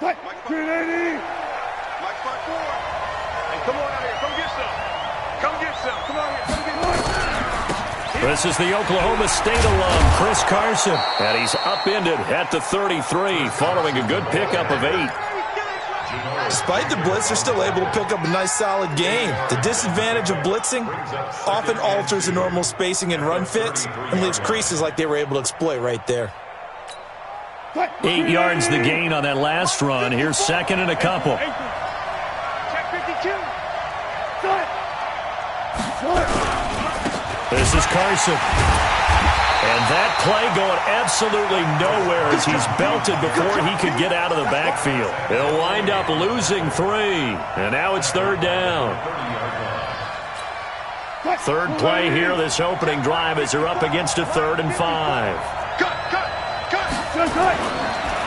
Mike, Mike, forward. Hey, come on out here. Come get some. Come get some. Come on here. Come get some. This is the Oklahoma State alum, Chris Carson. And he's upended at the 33 following a good pickup of 8. Despite the blitz, they're still able to pick up a nice, solid gain. The disadvantage of blitzing often alters the normal spacing and run fits and leaves creases like they were able to exploit right there. 8 yards the gain on that last run. Here's second and a couple. This is Carson. And that play going absolutely nowhere as he's belted before he could get out of the backfield. He'll wind up losing 3. And now it's third down. Third play here, this opening drive, as they're up against a 3rd and 5.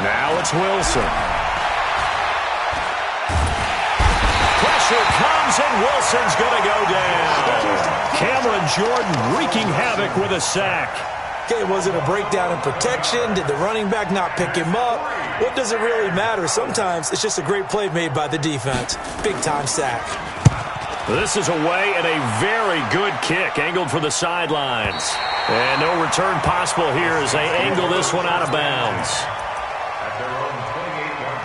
Now it's Wilson. Pressure comes and Wilson's going to go down. Cameron Jordan wreaking havoc with a sack. Okay, was it a breakdown in protection? Did the running back not pick him up? What does it really matter? Sometimes it's just a great play made by the defense. Big-time sack. This is away and a very good kick angled for the sidelines. And no return possible here as they angle this one out of bounds. At their own 28-yard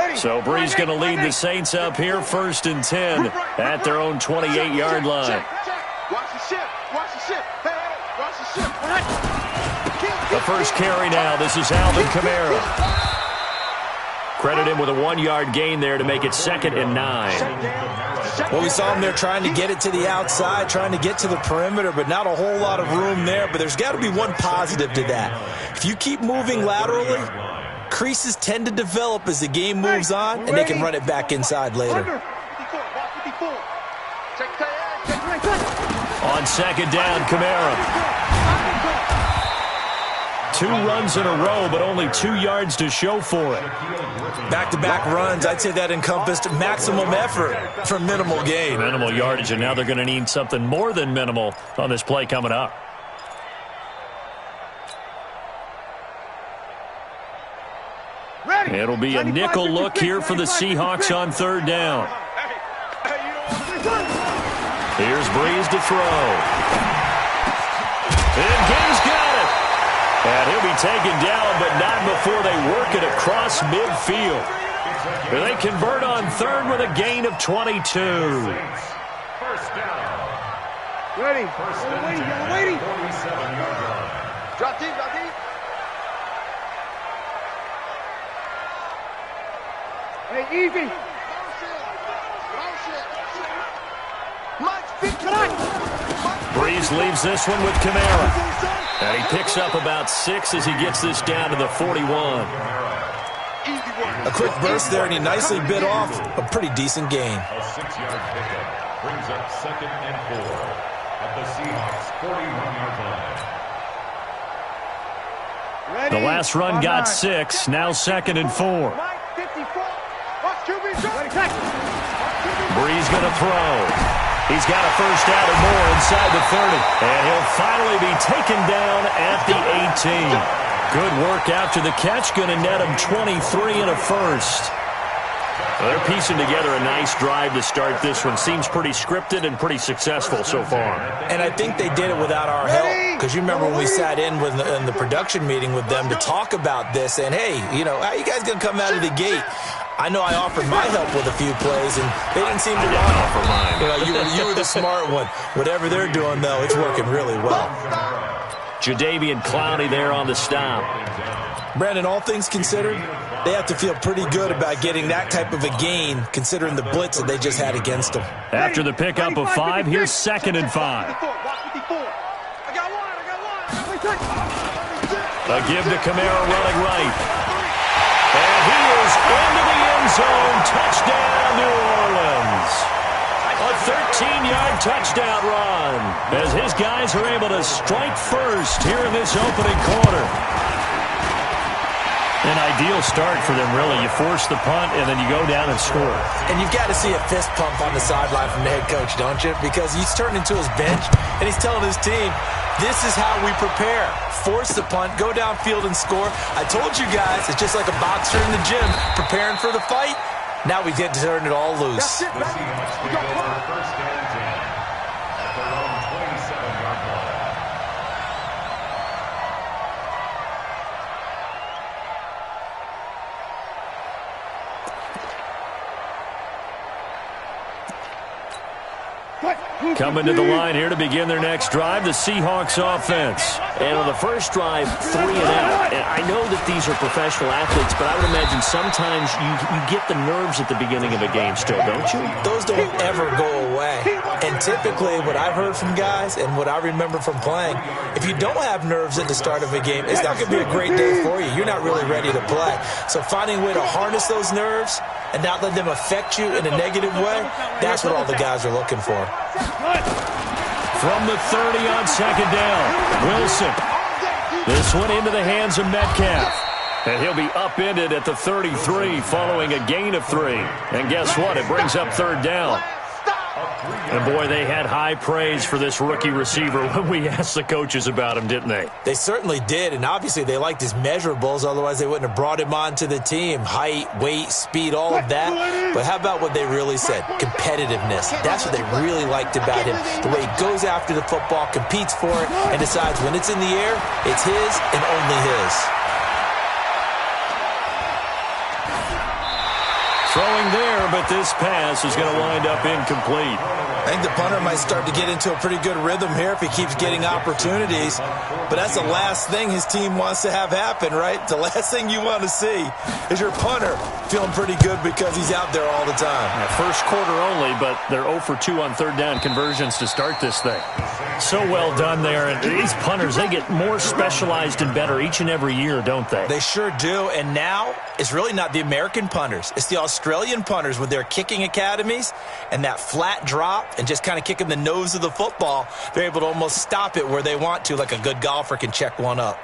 line. So Bree's going to lead the Saints up here, 1st and 10 at their own 28-yard line. Watch the ship. Watch the ship. Hey, watch the ship. The first carry now. This is Alvin Kamara. Credit him with a 1-yard gain there to make it 2nd and 9. Well, we saw him there trying to get it to the outside, trying to get to the perimeter, but not a whole lot of room there. But there's got to be one positive to that. If you keep moving laterally, creases tend to develop as the game moves on, and they can run it back inside later. On 2nd down, Kamara. 2 runs in a row, but only 2 yards to show for it. Back-to-back runs, I'd say that encompassed maximum effort for minimal gain. Minimal yardage, and now they're going to need something more than minimal on this play coming up. It'll be a nickel look here for the Seahawks on 3rd down. Here's Breeze to throw. And Gaines got it. And he'll be taken down, but not before they work it across midfield. They convert on 3rd with a gain of 22. First down. Ready. First and 10. Waiting. 47-yard line. Drop deep. Drop deep. Hey, easy. Breeze leaves this one with Kamara. And he picks up about 6 as he gets this down to the 41. A quick burst there, and he nicely bit off a pretty decent gain. A 6-yard pickup brings up 2nd and 4 at the Seahawks' 41-yard line. The last run got 6, now 2nd and 4. Breeze going to throw. He's got a first down or more inside the 30. And he'll finally be taken down at the 18. Good work after the catch. Going to net him 23 and a first. Well, they're piecing together a nice drive to start this one. Seems pretty scripted and pretty successful so far. And I think they did it without our help. Because you remember when we sat in the production meeting with them to talk about this. And, hey, you know, how you guys going to come out of the gate? I know I offered my help with a few plays, and they didn't seem to want to offer mine. You were the smart one. Whatever they're doing, though, it's working really well. Jadeveon Clowney there on the stop. Brandon, all things considered, they have to feel pretty good about getting that type of a gain, considering the blitz that they just had against them. After the pickup of 5, here's 2nd and 5. A give to Kamara running right. And he is into the end zone. Touchdown, New Orleans. A 13-yard touchdown run as his guys are able to strike first here in this opening quarter. An ideal start for them, really. You force the punt, and then you go down and score. And you've got to see a fist pump on the sideline from the head coach, don't you? Because he's turned into his bench, and he's telling his team, this is how we prepare. Force the punt, go downfield and score. I told you guys, it's just like a boxer in the gym preparing for the fight. Now we get to turn it all loose. The Seahawks take over first and 10 at their own 27-yard line. Coming to the line here to begin their next drive, the Seahawks offense. And on the first drive, 3 and out. And I know that these are professional athletes, but I would imagine sometimes you get the nerves at the beginning of a game still, don't you? Those don't ever go away. And typically what I've heard from guys and what I remember from playing, if you don't have nerves at the start of a game, it's not going to be a great day for you. You're not really ready to play. So finding a way to harness those nerves and not let them affect you in a negative way, that's what all the guys are looking for. From the 30 on second down, Wilson. This one into the hands of Metcalf. And he'll be upended at the 33 following a gain of 3. And guess what? It brings up third down. And, boy, they had high praise for this rookie receiver when we asked the coaches about him, didn't they? They certainly did, and obviously they liked his measurables. Otherwise, they wouldn't have brought him onto the team. Height, weight, speed, all of that. But how about what they really said? Competitiveness. That's what they really liked about him. The way he goes after the football, competes for it, and decides when it's in the air, it's his and only his. Throwing there, but this pass is going to wind up incomplete. I think the punter might start to get into a pretty good rhythm here if he keeps getting opportunities. But that's the last thing his team wants to have happen, right? The last thing you want to see is your punter feeling pretty good because he's out there all the time. Yeah, first quarter only, but they're 0 for 2 on third down conversions to start this thing. So well done there. And these punters, they get more specialized and better each and every year, don't they? They sure do. And now it's really not the American punters. It's the Australian punters with their kicking academies and that flat drop and just kind of kicking the nose of the football. They're able to almost stop it where they want to, like a good golfer can check one up.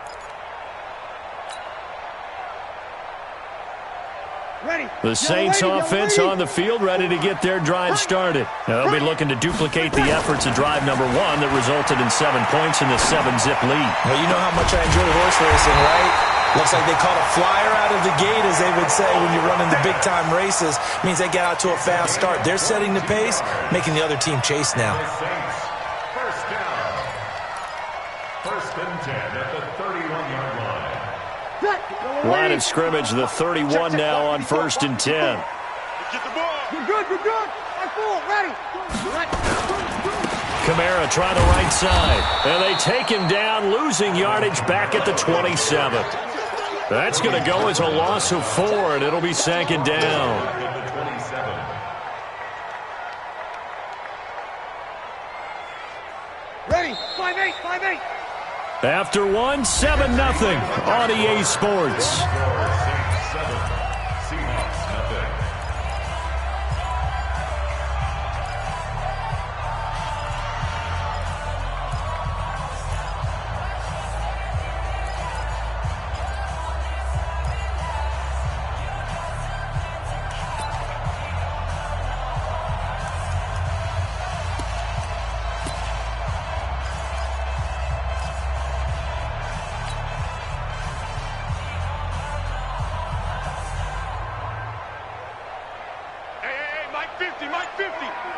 The Saints offense on the field, ready to get their drive started. Now, they'll be looking to duplicate the efforts of drive number 1 that resulted in 7 points in the 7-zip lead. Well, you know how much I enjoy horse racing, right? Looks like they caught a flyer out of the gate, as they would say, when you're running the big-time races. Means they get out to a fast start. They're setting the pace, making the other team chase now. First down. First and 10 at the 31-yard line. Line of scrimmage, the 31 now on first and 10. Get the ball. You're good. Ready. Kamara trying the right side. And they take him down, losing yardage back at the 27. That's going to go as a loss of 4, and it'll be second down. Ready. 5-8. After 1, 7-0 on EA Sports. Seahawks nothing.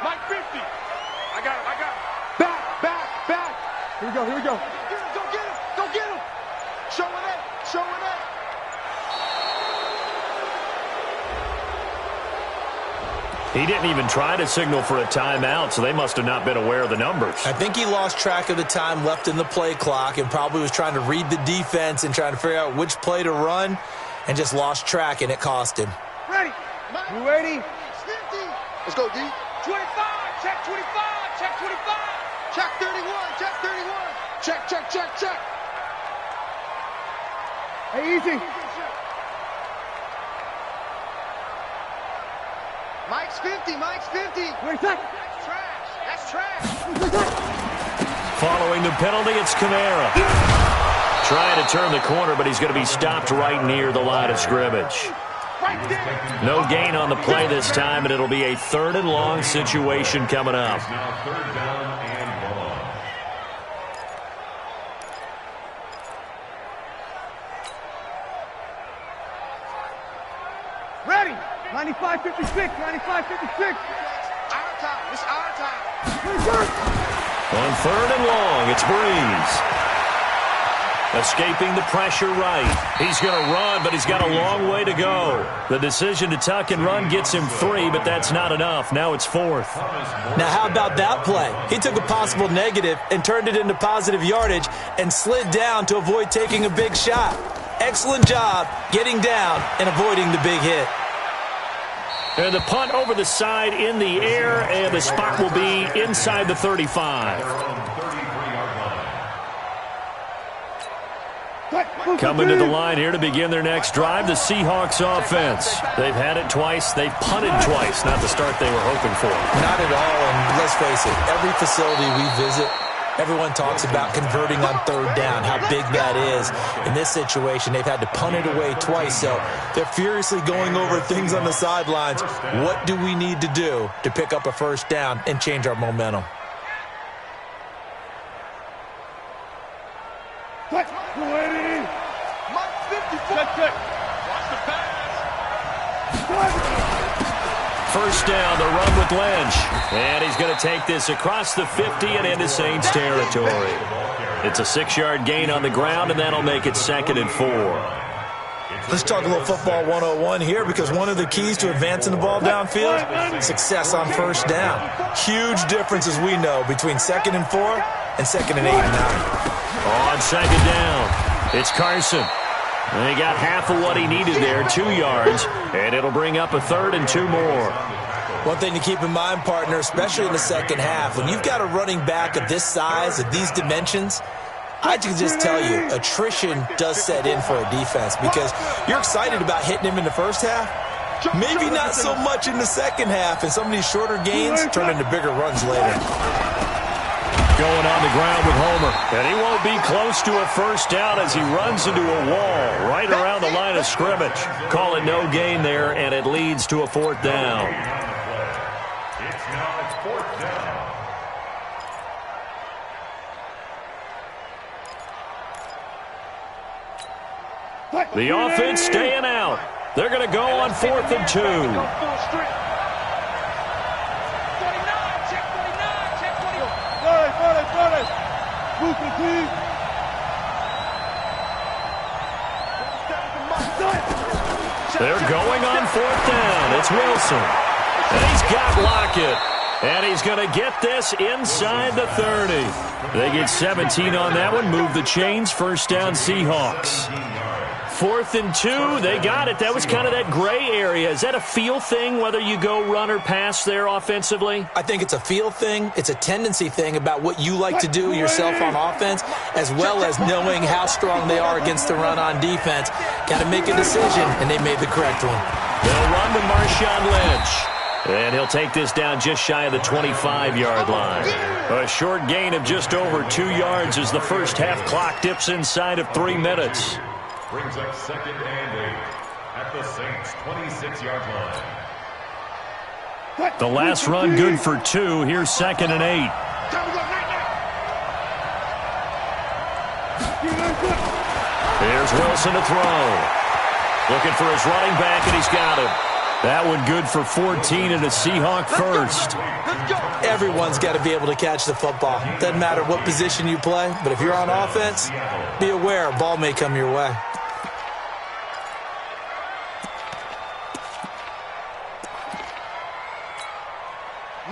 Mike 50. I got him. Back. Here we go. Go get him. Show it up. He didn't even try to signal for a timeout, so they must have not been aware of the numbers. I think he lost track of the time left in the play clock and probably was trying to read the defense and trying to figure out which play to run and just lost track, and it cost him. Ready. You ready? Let's go, D. 25. Check 25. Check 25. Check 31. Check 31. Check. Hey, easy. Mike's 50. Wait a second. That's trash. Following the penalty, it's Kamara. Trying to turn the corner, but he's going to be stopped right near the line of scrimmage. No gain on the play this time, and it'll be a 3rd and long situation coming up. Now 3rd down and long. Ready. 95-56. 95-56. Our time. It's our time. On 3rd and long, it's Breeze. Escaping the pressure right. He's going to run, but he's got a long way to go. The decision to tuck and run gets him 3, but that's not enough. Now it's 4th. Now how about that play? He took a possible negative and turned it into positive yardage and slid down to avoid taking a big shot. Excellent job getting down and avoiding the big hit. And the punt over the side in the air, and the spot will be inside the 35. Coming to the line here to begin their next drive, the Seahawks offense. They've had it twice. They've punted twice. Not the start they were hoping for. Not at all, and let's face it, every facility we visit, everyone talks about converting on 3rd down, how big that is. In this situation, they've had to punt it away twice, so they're furiously going over things on the sidelines. What do we need to do to pick up a 1st down and change our momentum? First down, the run with Lynch. And he's going to take this across the 50 and into Saints territory. It's a 6-yard gain on the ground, and that'll make it 2nd and 4. Let's talk a little football 101 here, because one of the keys to advancing the ball downfield, success on 1st down. Huge difference, as we know, between 2nd and 4 and 2nd and 8 and 9. On 2nd down, it's Carson. And he got half of what he needed there, 2 yards, and it'll bring up a 3rd and 2 more. One thing to keep in mind, partner, especially in the second half, when you've got a running back of this size, of these dimensions, I can just tell you, attrition does set in for a defense, because you're excited about hitting him in the first half, maybe not so much in the second half, and some of these shorter gains turn into bigger runs later. Going on the ground with Homer. And he won't be close to a 1st down as he runs into a wall right around the line of scrimmage. Call it no gain there, and it leads to a 4th down. It's now 4th down. The offense staying out. They're going to go on 4th and 2. They're going on 4th down. It's Wilson. And he's got Lockett. And he's going to get this inside the 30. They get 17 on that one. Move the chains. 1st down Seahawks. 4th and 2. They got it. That was kind of that gray area. Is that a feel thing, whether you go run or pass there offensively? I think it's a feel thing. It's a tendency thing about what you like to do yourself on offense, as well as knowing how strong they are against the run on defense. Got to make a decision, and they made the correct one. They'll run with Marshawn Lynch. And he'll take this down just shy of the 25-yard line. A short gain of just over 2 yards as the first half clock dips inside of 3 minutes. Brings up 2nd and 8 at the Saints' 26-yard line. The last run good for 2. Here's 2nd and 8. Here's Wilson to throw. Looking for his running back, and he's got him. That one good for 14 and a Seahawk first. Everyone's got to be able to catch the football. Doesn't matter what position you play, but if you're on offense, be aware a ball may come your way.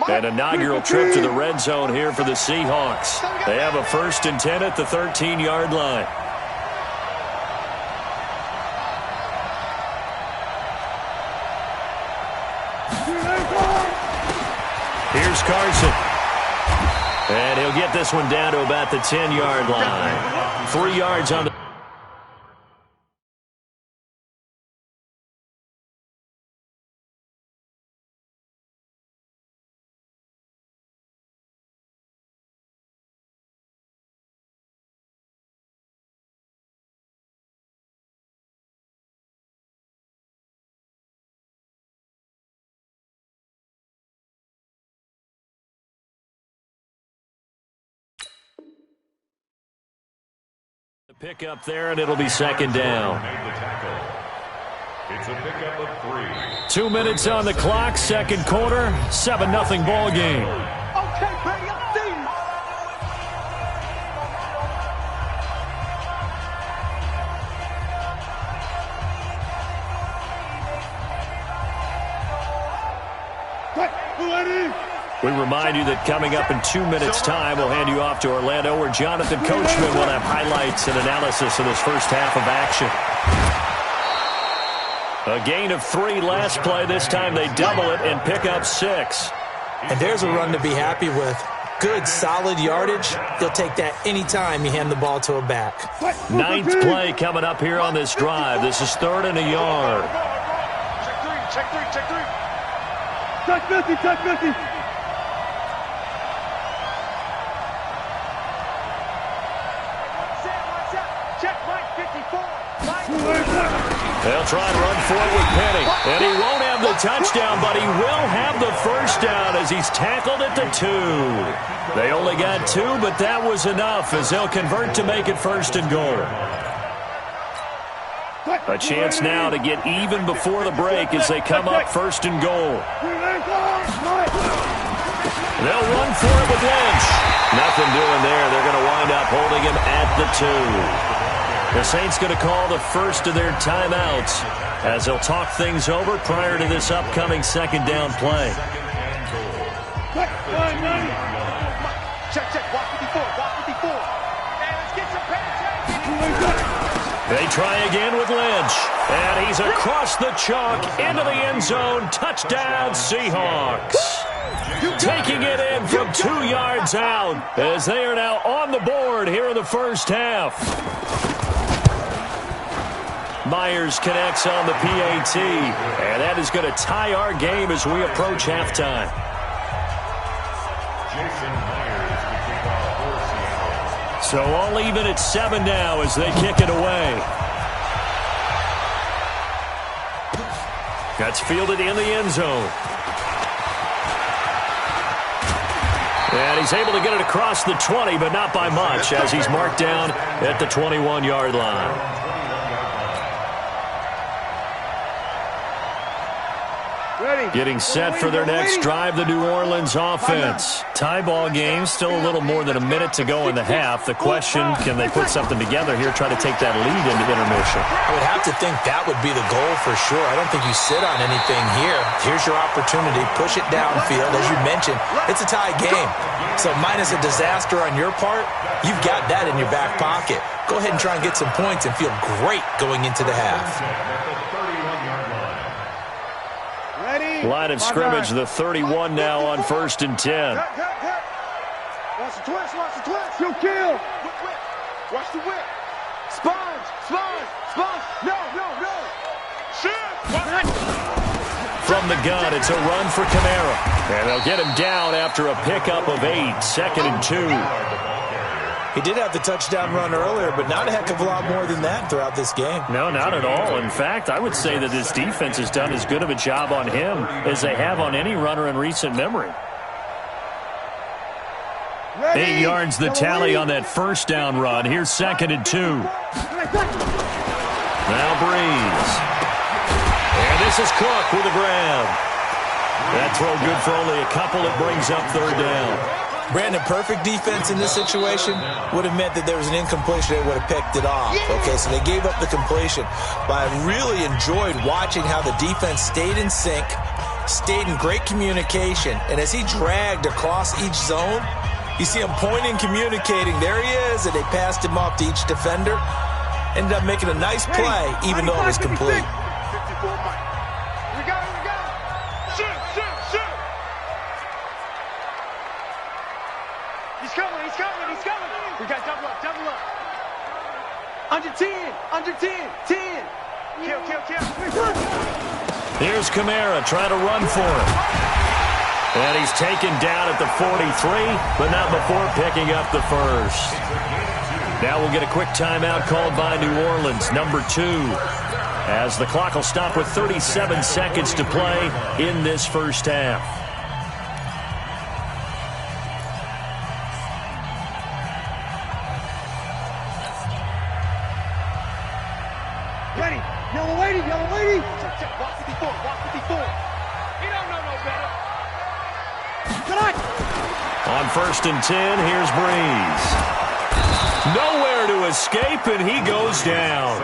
An inaugural trip to the red zone here for the Seahawks. They have a 1st and 10 at the 13-yard line. Here's Carson. And he'll get this one down to about the 10-yard line. 3 yards on the Pick up there, and it'll be second down. It's a pickup of 3. 2 minutes on the clock, second quarter, 7-0 ball game. Okay, Brady, I'm seeing you. We remind you that coming up in 2 minutes' time, we'll hand you off to Orlando, where Jonathan Coachman will have highlights and analysis of this first half of action. A gain of 3 last play. This time they double it and pick up 6. And there's a run to be happy with. Good, solid yardage. He'll take that anytime you hand the ball to a back. 9th play coming up here on this drive. This is 3rd and a yard. Check 3, check 3. Check 50, check 50. They'll try and run forward with Penny. And he won't have the touchdown, but he will have the first down as he's tackled at the 2. They only got 2, but that was enough as they'll convert to make it 1st and goal. A chance now to get even before the break as they come up 1st and goal. They'll run for it with Lynch. Nothing doing there. They're going to wind up holding him at the 2. The Saints going to call the first of their timeouts as they'll talk things over prior to this upcoming second down play. Check, walk 54, walk 54. And let's get some penetration. They try again with Lynch. And he's across the chalk into the end zone. Touchdown, Seahawks. Taking it in from 2 yards out as they are now on the board here in the first half. Myers connects on the PAT, and that is going to tie our game as we approach halftime. So all even at 7 now as they kick it away. That's fielded in the end zone. And he's able to get it across the 20, but not by much as he's marked down at the 21-yard line. Getting set for their next drive, the New Orleans offense. Tie ball game, still a little more than a minute to go in the half. The question, can they put something together here, try to take that lead into intermission? I would have to think that would be the goal for sure. I don't think you sit on anything here. Here's your opportunity. Push it downfield. As you mentioned, it's a tie game. So minus a disaster on your part, you've got that in your back pocket. Go ahead and try and get some points and feel great going into the half. Line of scrimmage, the 31 now on 1st and 10. Watch the twist, watch the twist. You kill. Whip. Watch the whip. Sponge. No. Shoot. From the gun, it's a run for Kamara. And they'll get him down after a pickup of 8, 2nd and 2. He did have the touchdown run earlier, but not a heck of a lot more than that throughout this game. No, not at all. In fact, I would say that this defense has done as good of a job on him as they have on any runner in recent memory. 8 yards the tally on that first down run. Here's 2nd and 2. Now Breeze. And this is Cook with a grab. That throw good for only a couple. It brings up 3rd down. Brandon, perfect defense in this situation would have meant that there was an incompletion. They would have picked it off. Okay, so they gave up the completion. But I really enjoyed watching how the defense stayed in sync, stayed in great communication. And as he dragged across each zone, you see him pointing, communicating. There he is, and they passed him off to each defender. Ended up making a nice play, even though it was complete. He's coming. We got double up. Under 10. Kill. Here's Kamara trying to run for it. And he's taken down at the 43, but not before picking up the first. Now we'll get a quick timeout called by New Orleans, number 2, as the clock will stop with 37 seconds to play in this first half. Yellow lady, yellow lady. Check, check. Walk 54, walk 54. He don't know no better. Tonight. On 1st and 10, here's Breeze. Nowhere to escape, and he goes down.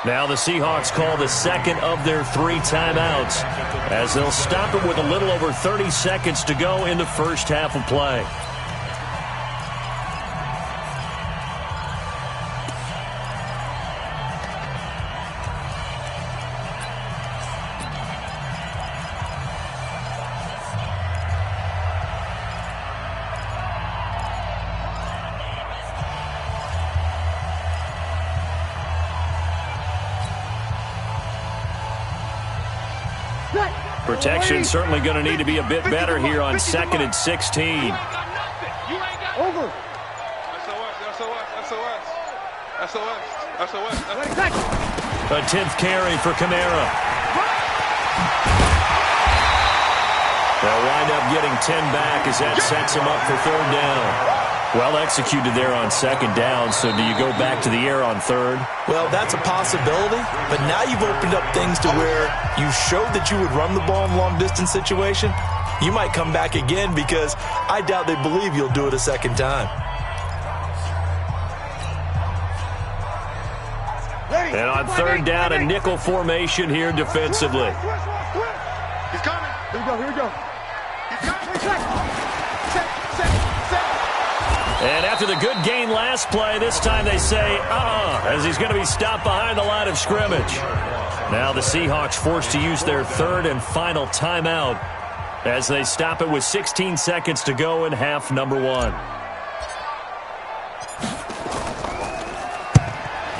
Now the Seahawks call the second of their 3 timeouts as they'll stop it with a little over 30 seconds to go in the first half of play. Protection certainly going to need to be a bit better here on 2nd and 16. Over. A 10th carry for Kamara. They'll wind up getting 10 back as that sets him up for 3rd down. Well executed there on 2nd down, so do you go back to the air on 3rd? Well, that's a possibility, but now you've opened up things to where you showed that you would run the ball in long-distance situation. You might come back again because I doubt they believe you'll do it a second time. And on 3rd down, a nickel formation here defensively. He's coming. Here we go, here we go. He's coming. And after the good gain last play, this time they say, as he's going to be stopped behind the line of scrimmage. Now the Seahawks forced to use their 3rd and final timeout as they stop it with 16 seconds to go in half number 1.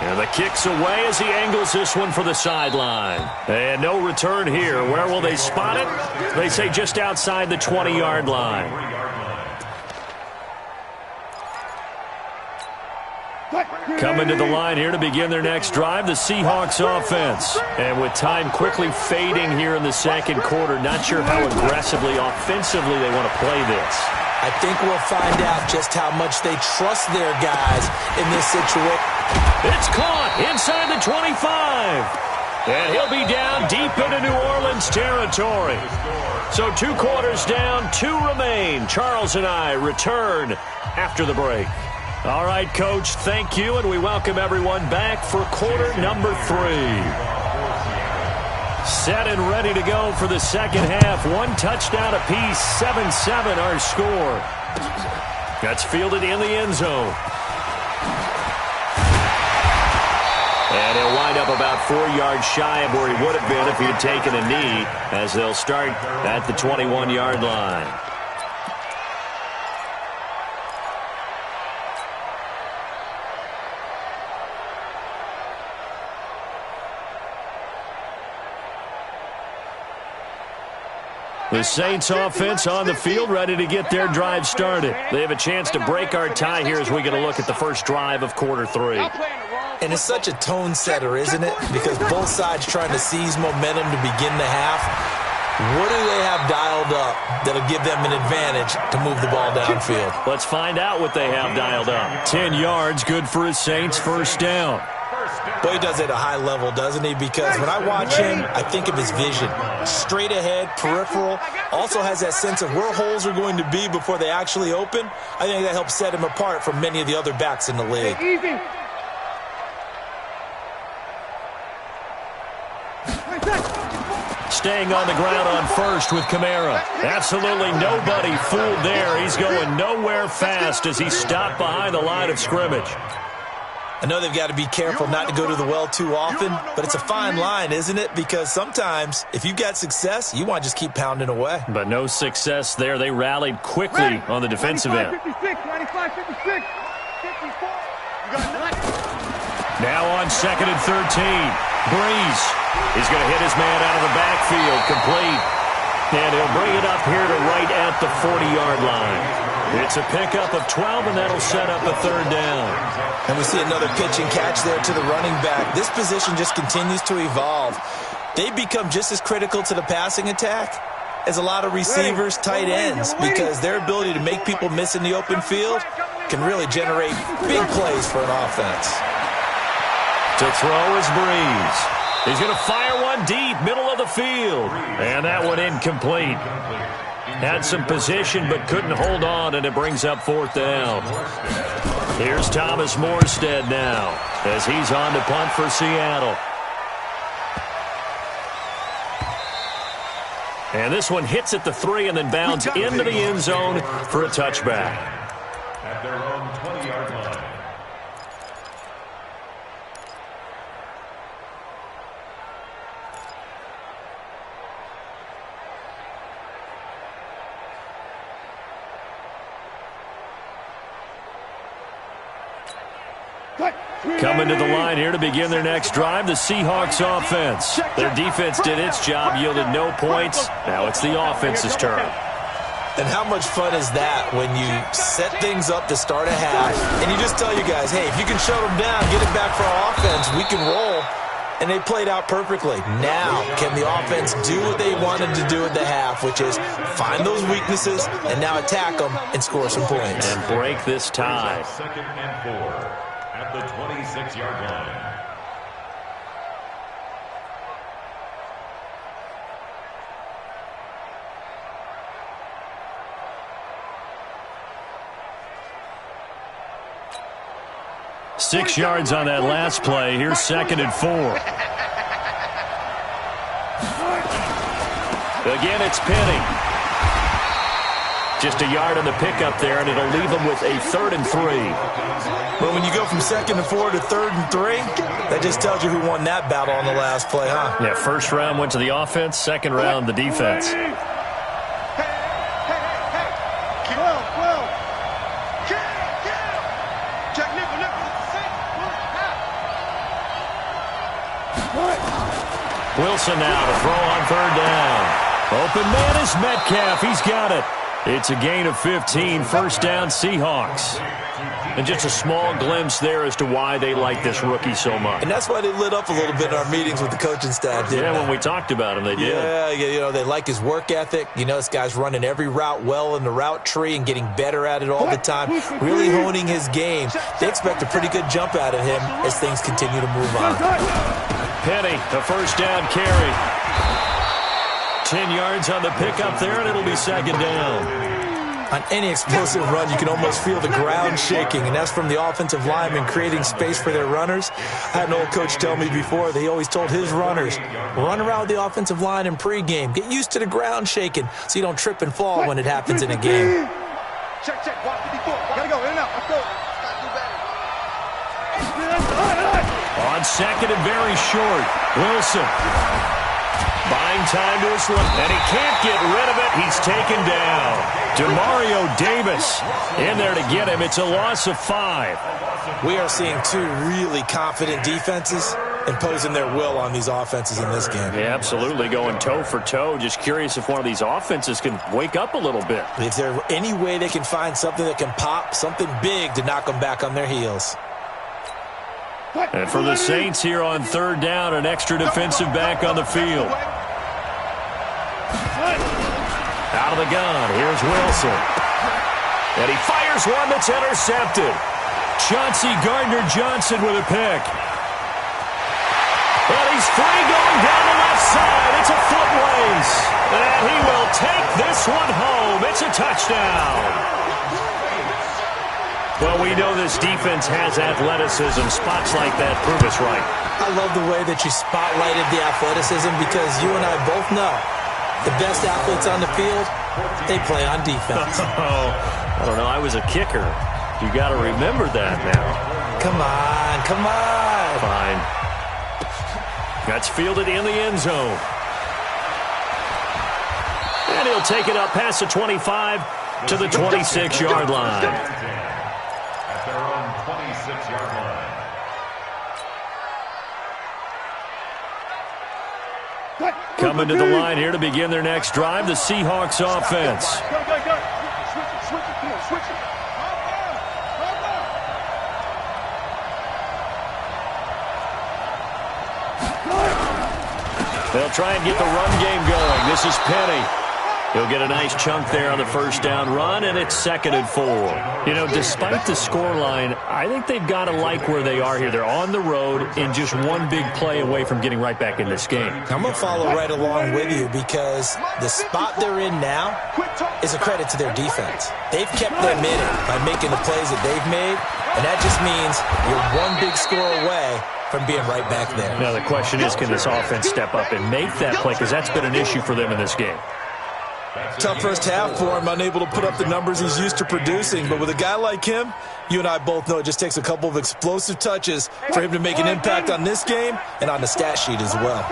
And the kick's away as he angles this one for the sideline. And no return here. Where will they spot it? They say just outside the 20-yard line. Coming to the line here to begin their next drive, the Seahawks offense. And with time quickly fading here in the 2nd quarter, not sure how aggressively, offensively they want to play this. I think we'll find out just how much they trust their guys in this situation. It's caught inside the 25. And he'll be down deep into New Orleans territory. So 2 quarters down, 2 remain. Charles and I return after the break. All right, Coach, thank you, and we welcome everyone back for quarter number 3. Set and ready to go for the second half. 1 touchdown apiece, 7-7 our score. That's fielded in the end zone. And he'll wind up about 4 yards shy of where he would have been if he had taken a knee, as they'll start at the 21-yard line. The Saints offense on the field, ready to get their drive started. They have a chance to break our tie here as we get a look at the first drive of quarter 3. And it's such a tone setter, isn't it? Because both sides trying to seize momentum to begin the half. What do they have dialed up that'll give them an advantage to move the ball downfield? Let's find out what they have dialed up. 10 yards, good for his Saints, first down. Boy, he does it at a high level, doesn't he? Because when I watch him, I think of his vision. Straight ahead, peripheral. Also has that sense of where holes are going to be before they actually open. I think that helps set him apart from many of the other backs in the league. Staying on the ground on first with Kamara. Absolutely nobody fooled there. He's going nowhere fast as he's stopped behind the line of scrimmage. I know they've got to be careful not to go to the well too often, but it's a fine line, isn't it? Because sometimes, if you've got success, you want to just keep pounding away. But no success there. They rallied quickly on the defensive end. 95, 56, 54. Now on 2nd and 13. Breeze is going to hit his man out of the backfield, complete. And he'll bring it up here to right at the 40-yard line. It's a pickup of 12, and that'll set up a 3rd down. And we see another pitch and catch there to the running back. This position just continues to evolve. They become just as critical to the passing attack as a lot of receivers, tight ends, because their ability to make people miss in the open field can really generate big plays for an offense. To throw is Breeze. He's going to fire one deep, middle of the field. And that one incomplete. Had some position but couldn't hold on, and it brings up fourth down. Here's Thomas Morstead now as he's on to punt for Seattle. And this one hits at the 3 and then bounds into the end zone for a touchback. At their own 20-yard line. Coming to the line here to begin their next drive, the Seahawks offense. Their defense did its job, yielded no points. Now it's the offense's turn. And how much fun is that when you set things up to start a half and you just tell your guys, hey, if you can shut them down, get it back for our offense, we can roll. And they played out perfectly. Now, can the offense do what they wanted to do at the half, which is find those weaknesses and now attack them and score some points. And break this tie. 2nd and 4 at the 26-yard line. Six yards on that last play. Here's 2nd and 4. Again, it's Penny. Just a yard on the pickup there, and it'll leave them with a 3rd and 3. But when you go from 2nd and 4 to 3rd and 3, that just tells you who won that battle on the last play, huh? Yeah, first round went to the offense, second round the defense. Wilson now to throw on 3rd down. Open man is Metcalf. He's got it. It's a gain of 15. First down, Seahawks. And just a small glimpse there as to why they like this rookie so much. And that's why they lit up a little bit in our meetings with the coaching staff, didn't they? When we talked about him, they did. Yeah, you know, they like his work ethic. You know, this guy's running every route well in the route tree and getting better at it all the time, really honing his game. They expect a pretty good jump out of him as things continue to move on. Penny, the first down carry. 10 yards on the pickup there, and it'll be 2nd down. On any explosive run, you can almost feel the ground shaking, and that's from the offensive linemen creating space for their runners. I had an old coach tell me before that he always told his runners, run around the offensive line in pregame. Get used to the ground shaking so you don't trip and fall when it happens in a game. Check, watch the before. Gotta go, in and out. Let's go. On 2nd and very short, Wilson. Buying time to his left, and he can't get rid of it. He's taken down. Demario Davis in there to get him. It's a loss of 5. We are seeing two really confident defenses imposing their will on these offenses in this game. Yeah, absolutely, going toe for toe. Just curious if one of these offenses can wake up a little bit. If there's any way they can find something that can pop, something big to knock them back on their heels. And for the Saints here on 3rd down, an extra defensive back on the field. Out of the gun, here's Wilson. And he fires one that's intercepted. Chauncey Gardner-Johnson with a pick. And he's free going down the left side. It's a foot race. And he will take this one home. It's a touchdown. Well, we know this defense has athleticism. Spots like that prove us right. I love the way that you spotlighted the athleticism because you and I both know the best athletes on the field, they play on defense. I don't know. I was a kicker. You got to remember that now. Come on. Fine. That's fielded in the end zone. And he'll take it up past the 25 to the 26-yard line. At their own 26-yard line. Coming to the line here to begin their next drive, the Seahawks offense. Switch it. They'll try and get the run game going. This is Penny. He'll get a nice chunk there on the first down run, and it's 2nd and 4. You know, despite the scoreline, I think they've got to like where they are here. They're on the road and just one big play away from getting right back in this game. I'm going to follow right along with you because the spot they're in now is a credit to their defense. They've kept them in it by making the plays that they've made, and that just means you're one big score away from being right back there. Now the question is, can this offense step up and make that play? Because that's been an issue for them in this game. Tough first half for him, unable to put up the numbers he's used to producing. But with a guy like him, you and I both know it just takes a couple of explosive touches for him to make an impact on this game and on the stat sheet as well.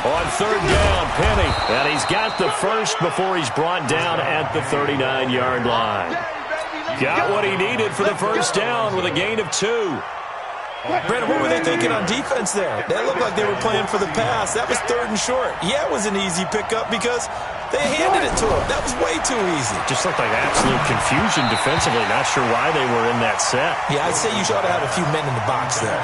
On 3rd down, Penny. And he's got the first before he's brought down at the 39-yard line. Got what he needed for the first down with a gain of 2. Brandon, what were they thinking on defense there? That looked like they were playing for the pass. That was 3rd and short. Yeah, it was an easy pickup because they handed it to him. That was way too easy. Just looked like absolute confusion defensively. Not sure why they were in that set. Yeah, I'd say you ought to have a few men in the box there.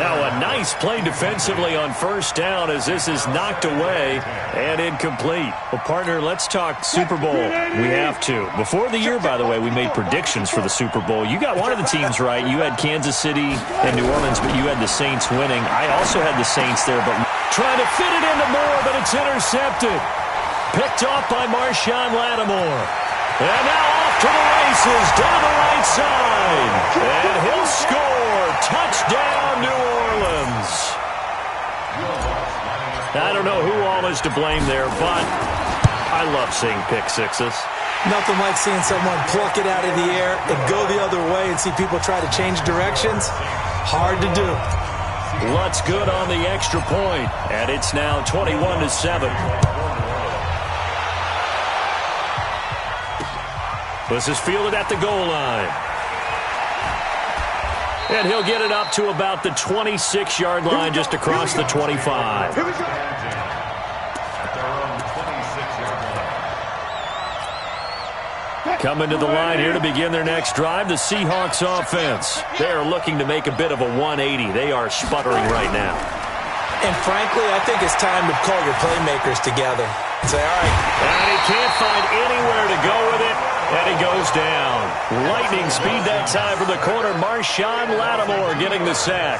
Now a nice play defensively on first down as this is knocked away and incomplete. Well, partner, let's talk Super Bowl. We have to. Before the year, by the way, we made predictions for the Super Bowl. You got one of the teams right. You had Kansas City and New Orleans, but you had the Saints winning. I also had the Saints there, but trying to fit it into Moore, but it's intercepted. Picked off by Marshawn Lattimore. And now off to the races down the right side. And he'll score. Touchdown, New Orleans. I don't know who all is to blame there, but I love seeing pick sixes. Nothing like seeing someone pluck it out of the air and go the other way and see people try to change directions. Hard to do. Lutz good on the extra point, and it's now 21-7. This is fielded at the goal line. And he'll get it up to about the 26-yard line, just across the 25. Coming to the line here to begin their next drive, the Seahawks offense. They're looking to make a bit of a 180. They are sputtering right now. And frankly, I think it's time to call your playmakers together. Say, all right. And he can't find anywhere to go with it, and he goes down. Lightning speed that time from the corner. Marshawn Lattimore getting the sack.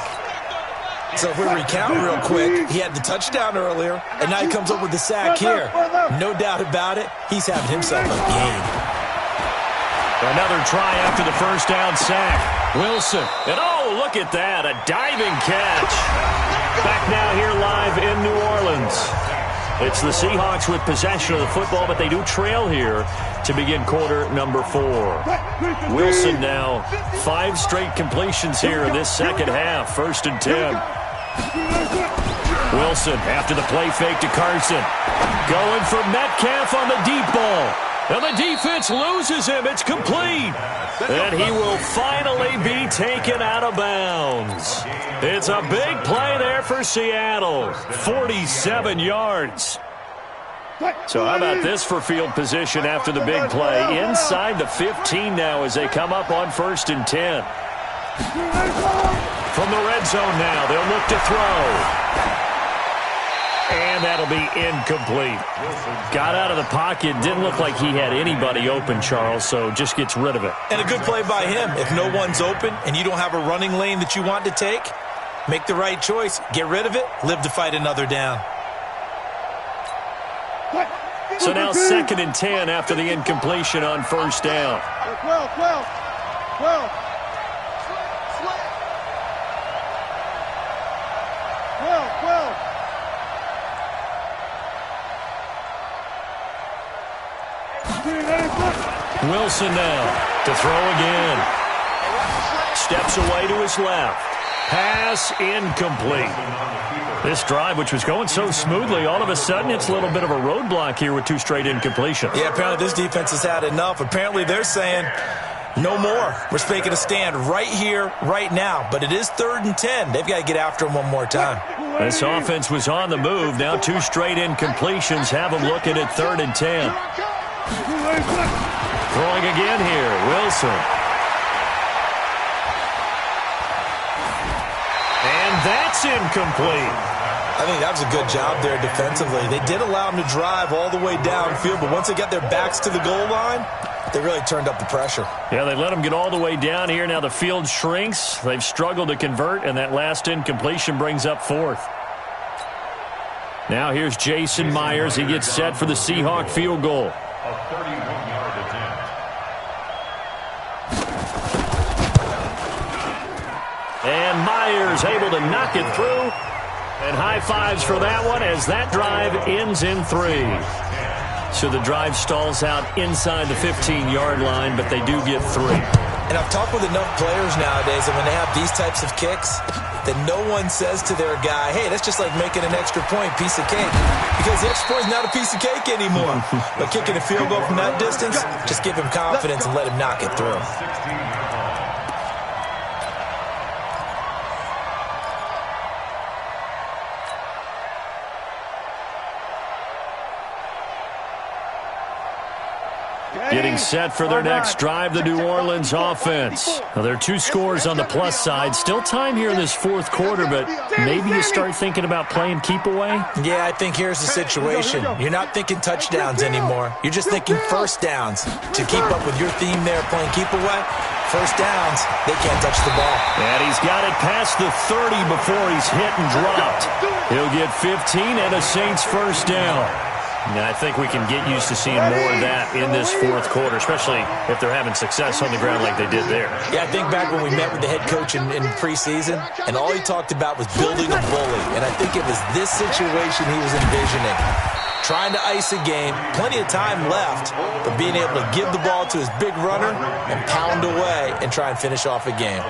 So if we recount real quick, he had the touchdown earlier, and now he comes up with the sack here. No doubt about it, he's having himself a game. Another try after the first down sack. Wilson. And oh, look at that. A diving catch. Back now here live in New Orleans. It's the Seahawks with possession of the football, but they do trail here to begin quarter number 4. Wilson now 5 straight completions here in this second half. 1st and 10. Wilson after the play fake to Carson. Going for Metcalf on the deep ball. And the defense loses him. It's complete. And he will finally be taken out of bounds. It's a big play there for Seattle. 47 yards. So how about this for field position after the big play? Inside the 15 now as they come up on 1st and 10. From the red zone now, they'll look to throw. And that'll be incomplete. Got out of the pocket. Didn't look like he had anybody open, Charles, so just gets rid of it. And a good play by him. If no one's open and you don't have a running lane that you want to take, make the right choice. Get rid of it. Live to fight another down. So now 2nd and 10 after the incompletion on 1st down. 12. Wilson now to throw again. Steps away to his left. Pass incomplete. This drive, which was going so smoothly, all of a sudden it's a little bit of a roadblock here with 2 straight incompletions. Yeah, apparently this defense has had enough. Apparently they're saying no more. We're making a stand right here, right now. But it is 3rd and 10. They've got to get after him one more time. This offense was on the move. Now 2 straight incompletions have them looking at 3rd and 10. Throwing again here, Wilson. And that's incomplete. I think that was a good job there defensively. They did allow them to drive all the way downfield, but once they got their backs to the goal line, they really turned up the pressure. Yeah, they let them get all the way down here. Now the field shrinks. They've struggled to convert, and that last incompletion brings up fourth. Now here's Jason Myers. He gets set for the Seahawk field goal. A 31-yard attempt. And Myers able to knock it through. And high fives for that one as that drive ends in 3. So the drive stalls out inside the 15-yard line, but they do get 3. And I've talked with enough players nowadays that when they have these types of kicks, that no one says to their guy, hey, that's just like making an extra point, piece of cake. Because the extra point is not a piece of cake anymore. But kicking a field goal from that distance, just give him confidence and let him knock it through. 16-yard line. Getting set for their next drive, the New Orleans offense. Now, there are 2 scores on the plus side. Still time here in this fourth quarter, but maybe you start thinking about playing keep away? Yeah, I think here's the situation. You're not thinking touchdowns anymore. You're just thinking first downs. To keep up with your theme there, playing keep away, first downs, they can't touch the ball. And he's got it past the 30 before he's hit and dropped. He'll get 15 and a Saints first down. Now, I think we can get used to seeing more of that in this fourth quarter, especially if they're having success on the ground like they did there. Yeah, I think back when we met with the head coach in preseason, and all he talked about was building a bully. And I think it was this situation he was envisioning. Trying to ice a game, plenty of time left, but being able to give the ball to his big runner and pound away and try and finish off a game.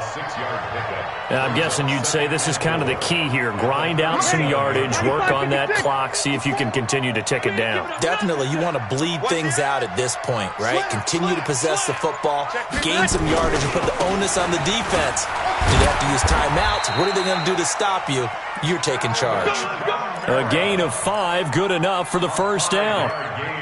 I'm guessing you'd say this is kind of the key here. Grind out some yardage, work on that clock, see if you can continue to tick it down. Definitely, you want to bleed things out at this point, right? Continue to possess the football, gain some yardage, and put the onus on the defense. Do they have to use timeouts? What are they going to do to stop you? You're taking charge. A gain of 5, good enough for the first down.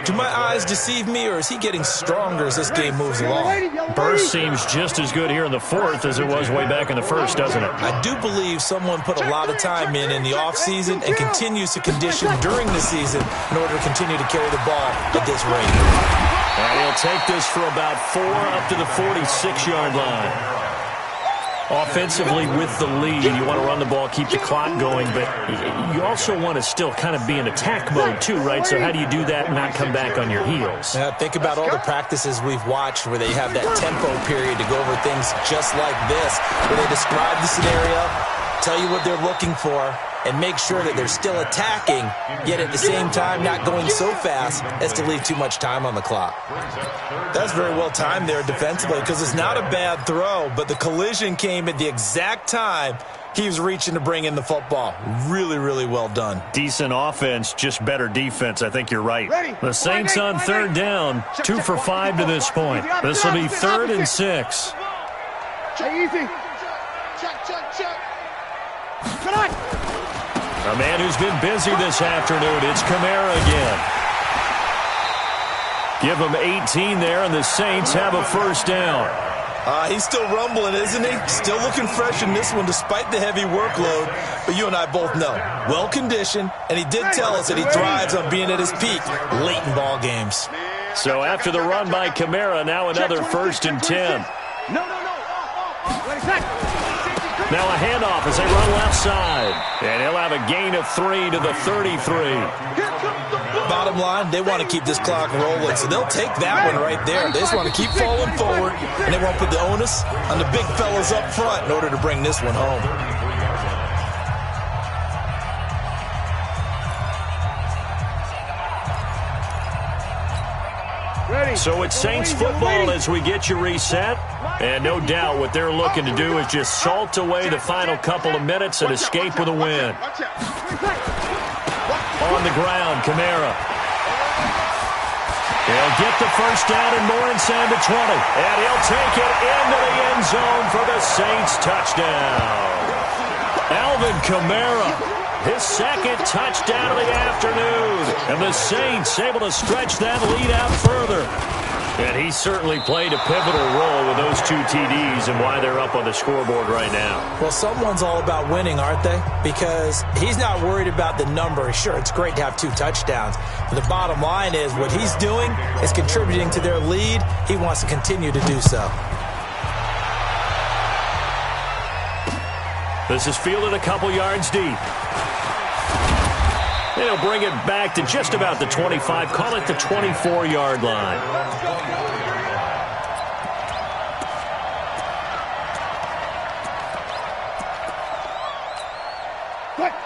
Do my eyes deceive me, or is he getting stronger as this game moves along? Burst seems just as good here in the fourth as it was way back in the first, doesn't it? I do believe someone put a lot of time in the offseason and continues to condition during the season in order to continue to carry the ball at this rate. And he'll take this for about 4 up to the 46-yard line. Offensively with the lead, you want to run the ball, keep the clock going, but you also want to still kind of be in attack mode too, right? So how do you do that and not come back on your heels? Think about all the practices we've watched where they have that tempo period to go over things just like this, where they describe the scenario, tell you what they're looking for, and make sure that they're still attacking, yet at the same time not going so fast as to leave too much time on the clock. That's very well timed there defensively because it's not a bad throw, but the collision came at the exact time he was reaching to bring in the football. Really, really well done. Decent offense, just better defense. I think you're right. The Saints on third down, 2 for 5 to this point. This will be 3rd and 6. Easy. Check. Good night. A man who's been busy this afternoon, it's Kamara again. Give him 18 there, and the Saints have a first down. He's still rumbling, isn't he? Still looking fresh in this one despite the heavy workload. But you and I both know, well-conditioned, and he did tell us that he thrives on being at his peak late in ball games. So after the run by Kamara, now another 1st and 10. No. Wait a sec. Now a handoff as they run left side. And he'll have a gain of 3 to the 33. Bottom line, they want to keep this clock rolling, so they'll take that one right there. They just want to keep falling forward, and they won't put the onus on the big fellas up front in order to bring this one home. So it's Saints football as we get you reset. And no doubt what they're looking to do is just salt away the final couple of minutes and escape with a win. On the ground, Kamara. He'll get the first down and more inside the 20. And he'll take it into the end zone for the Saints touchdown. Alvin Kamara his second touchdown of the afternoon. And the Saints able to stretch that lead out further. And he certainly played a pivotal role with those 2 TDs and why they're up on the scoreboard right now. Well, someone's all about winning, aren't they? Because he's not worried about the number. Sure, it's great to have 2 touchdowns. But the bottom line is what he's doing is contributing to their lead. He wants to continue to do so. This is fielded a couple yards deep. And he'll bring it back to just about the 25. Call it the 24-yard line.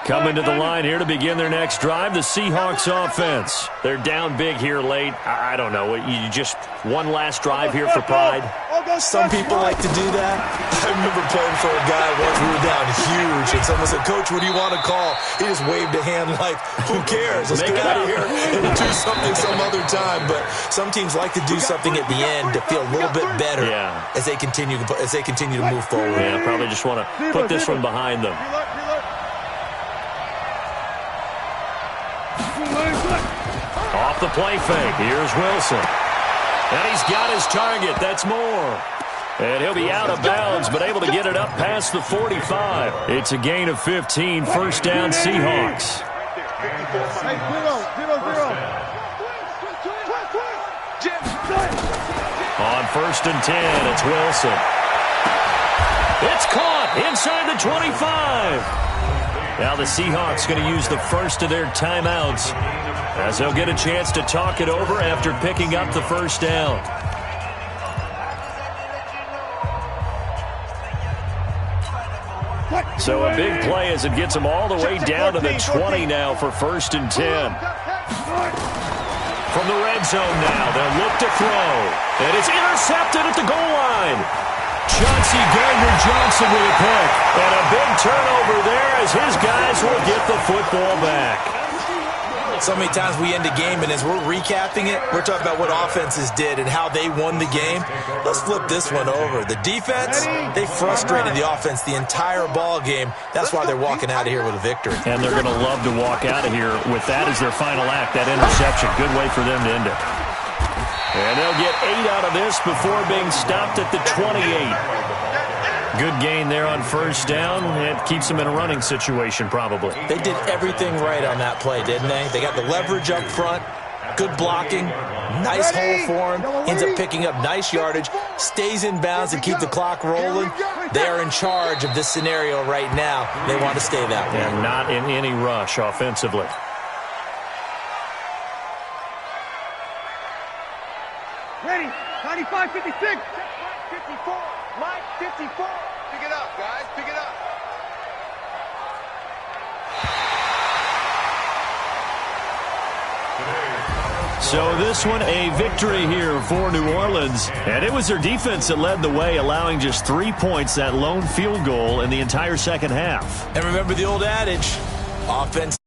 Coming to the line here to begin their next drive, the Seahawks offense. They're down big here late. I don't know. You just one last drive here for pride? Some people like to do that. I remember playing for a guy once. We were down huge, and someone said, "Coach, what do you want to call?" He just waved a hand like, "Who cares? Let's get out of here and do something some other time." But some teams like to do something at the end to feel a little bit better as they continue to move forward. Yeah, probably just want to put this one behind them. Off the play fake. Here's Wilson. And he's got his target. That's Moore. And he'll be out of bounds, but able to get it up past the 45. It's a gain of 15. First down, Seahawks. On 1st and 10, it's Wilson. It's caught inside the 25. Now the Seahawks going to use the first of their timeouts as they'll get a chance to talk it over after picking up the first down. So a big play as it gets them all the way down to the 20 now for 1st and 10. From the red zone now, they'll look to throw. And it's intercepted at the goal line. Chauncey Gardner-Johnson with a pick. And a big turnover there as his guys will get the football back. So many times we end a game, and as we're recapping it, we're talking about what offenses did and how they won the game. Let's flip this one over. The defense, they frustrated the offense the entire ball game. That's why they're walking out of here with a victory. And they're going to love to walk out of here with that as their final act, that interception. Good way for them to end it. And they'll get 8 out of this before being stopped at the 28. Good gain there on first down. It keeps them in a running situation probably. They did everything right on that play, didn't they? They got the leverage up front, good blocking, nice hole for him, ends up picking up nice yardage, stays in bounds and keep the clock rolling. They are in charge of this scenario right now. They want to stay that way. They're not in any rush offensively. Ready, 95, 56, 54, Mike, 54. Pick it up, guys, pick it up. So this one, a victory here for New Orleans. And it was their defense that led the way, allowing just 3 points, that lone field goal in the entire second half. And remember the old adage, offense